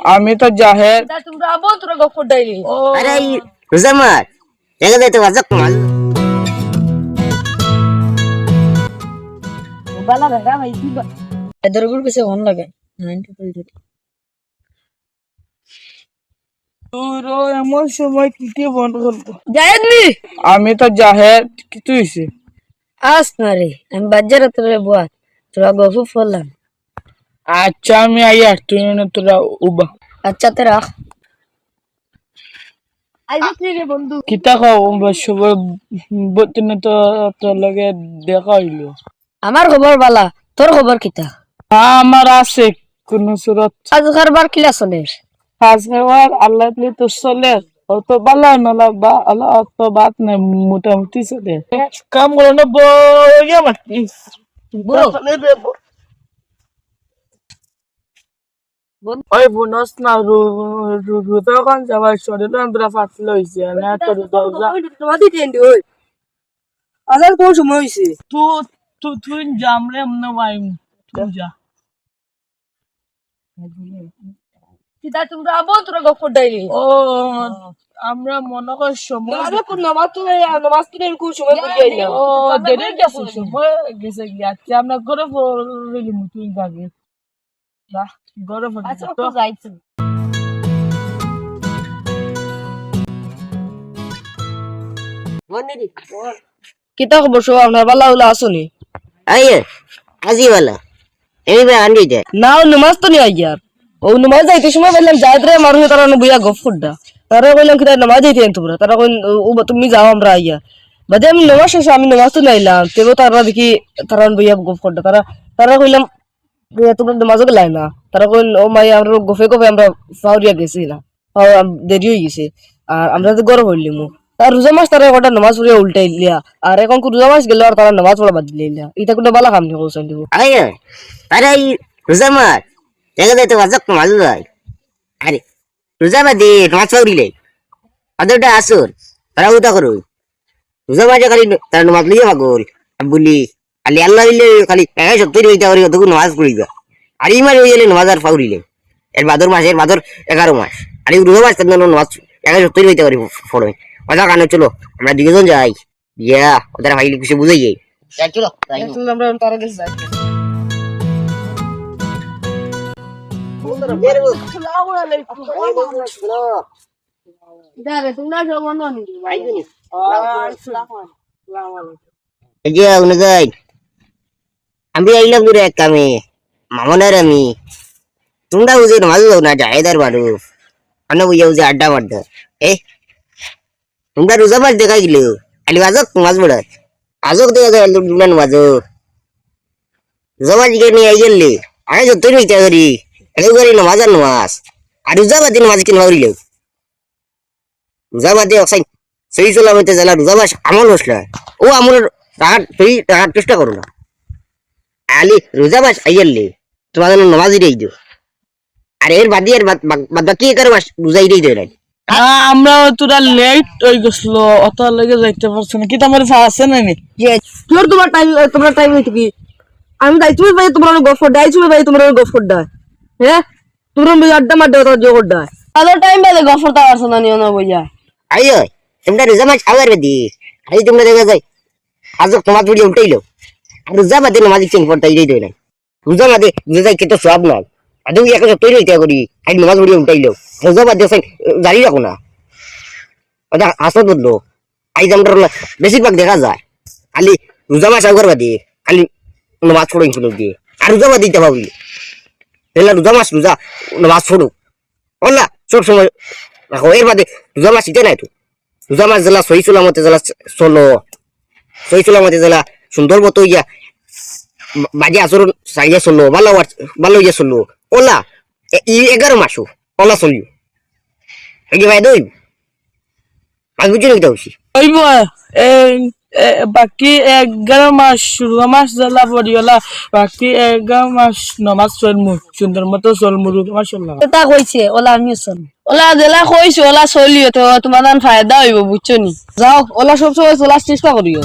আমি তো জাহের তোমরা আবো তোরা গফর ডাইলি আরে রোজামার এগা দে তো ওয়াজক মাল বালা দাদা ভাই কি এদের গুলো কিছু মন লাগে 90 তোর এমন সময় কি বন্ধ করবো জায়েদনি আমি তো জাহের কিছু হইছে আস না রে আমি বাজারে তোরে বুয়া তোরা গফু ফলাম আচ্ছা আমি আইয়া তুই না তোরা উবা আচ্ছা তে রাখ আইছিস রে বন্ধু কিতা খাও সবার বতনে তো তোর লগে দেখা হইলো আমার খবর বালা তোর খবর কিতা আমার আছে কোন সুরত আজ কারবার কিলা চলে হাজার আল্লাহ তো চলে অত ভালো নলা বা আল্লাহ অত বাত না মোটামুটি চলে কাম করো না বইয়া মাতি ওই বোনস না রুদ্রগঞ্জ যাবার শরীর আমরা ফাটলে হয়েছে না তোর দরজা তোমাদের টেন্ডি ওই আজার কোন সময় হইছে তুই জামরে মনে ভাই তুই যা কিতা তোমরা আবো তোরা গফর ডাইলি ও আমরা মনে কর সময় আরে কোন নামাজ তো কোন সময় পড়ি আইলা ও দেরি গেছে সময় গেছে গিয়াছে আমরা করে পড়লি মুতুই থাকে না গরে আচ্ছা পড়ি তো যাইছে বন্ধু কিতা খবর সব আপনার বালা উলা আসুনি আইয়ে আজি वाला এই বে আন্ডি দে না নামাজ তো নি আইয়ার ও নামাজ যাইতে সময় বললাম যাইত রে মারু তারা বুয়া গফরডা তারা কইলাম কিতা নামাজ যাইতে তোমরা তারা কইন ও তুমি যাও আমরা আইয়া বাদে আমি নামাজ শেষে আমি নামাজ তো নাইলাম তেও তারা দেখি তারা বুয়া গফরডা তারা কইলাম তোমরা নামাজ গেলাই না তারা কইন ও মাই আমরা গফে গফে আমরা ফাউরিয়া গেছিলাম দেরি হয়ে গেছে আর আমরা তো গরম হইলিম আর রোজা মাস তারা একটা নামাজ পড়িয়া উল্টাই লিয়া আর এখন রোজা মাস গেল আর তারা নামাজ পড়া বাদ দিলিয়া এটা কোনো বালা কাম নি কইছেন দিব আইয়ে আরে রোজামার এগা দে তো ওয়াজক মাল ভাই আরে রোজামার দে নাচ পাউরিলে আদরটা আসর তারা উতা করো রোজামার খালি তার নামাজ লিয়ে পাগল বলি আলি আল্লাহ দিলে খালি এই সত্যি হইতা করি তখন নামাজ পড়িবা আর ইমার হয়ে গেলে নামাজ আর পাউরিলে এর বাদর 11 মাস আর এই রোজা মাস তার নামাজ একা সত্যি হইতা করি পড়ে ওটা কানে চলো আমরা দুইজন যাই ইয়া ওদের ভাই কিছু বুঝাই যাই চলো আমরা তারা গেছে যাই দাঁড়া তোমরা সব অননি আমি আইলাম দূরে এক কামে মামনের আমি তোমরা বুঝে নামাজ যাও না জাহেদার বাড়ু আমি বুঝে বুঝে আড্ডা মারতে তোমরা রোজা মাস দেখা গেল আলি বাজক মাছ বড় আজক দেখা যায় তোমরা নামাজ রোজা মাস নিয়ে আই গেলে আগে যত হইতে করি এলে করি নামাজ আর নামাজ আর রোজা বাদে নামাজ কিনে মারিল রোজা বাদে অসাই সেই চলাম হইতে জ্বালা রোজা মাস আমল বসলা ও আমল টাকার চেষ্টা করো না আলি রোজা মাস আই গেলে তোমাদের নামাজই দিয়ে দিও আর এর বাদে আর বাদ বাকি 11 মাস রোজাই দিয়ে দেয় আমরা তোরা লেট হয়ে গেছিল অত লেগে যাইতে পারছি না কি তোমার আছে না নি তোর তোমার টাইম হইতো কি আমি তাই তুমি ভাই তোমার গফর ডাই তুমি ভাই তোমার গফর দা হ্যাঁ তোমরা ভাই আড্ডা মারতে তো জোর দা আলো টাইম বাদে গফর তা আসো না নিও না বইয়া আইও তোমরা রোজা মাস আবার দি আই তোমরা দেখা যায় আজক তোমার ভিডিও উঠাইলো আর রোজা বাদে নামাজ চেঞ্জ করতে যাই দেয় না রোজা বাদে রোজা কত সব না আদৌ একটা তৈরি হইতে করি আই নামাজ ভিডিও উঠাইলো রোজা বাদে জারি রাখো না ওটা আসত বদলো আই আমরা বেশিরভাগ দেখা যায় খালি রোজা মাস আবার বাদে খালি নামাজ পড়ে শুনো দিয়ে আর রোজা বাদ দিতে পারবি তাহলে রোজা মাস রোজা নামাজ পড়ো ওলা সব সময় রাখো এর বাদে রোজা মাস ইতে নাই তো রোজা মাস জেলা সহি সালামতে জেলা চলো সহি সালামতে জেলা সুন্দর মতো ইয়া বাজে আচরণ সাইজে চলো ভালো ইয়ে চলো ওলা 11 মাসও ওলা চলিও এই ভাই দই আজ বুঝি না হইছি ওইব বাকি 11 মাস রোজা মাস জ্বালা পড়িওলা বাকি 11 মাস নামাজ চলমু সুন্দর মতো চলমু রোজা মাস চললাম তা কইছে ওলা আমিও চল ওলা জেলা কইছে ওলা চলিও তো তোমার ফায়দা হইব বুঝছো নি যাও ওলা সব সময় চলার চেষ্টা করিও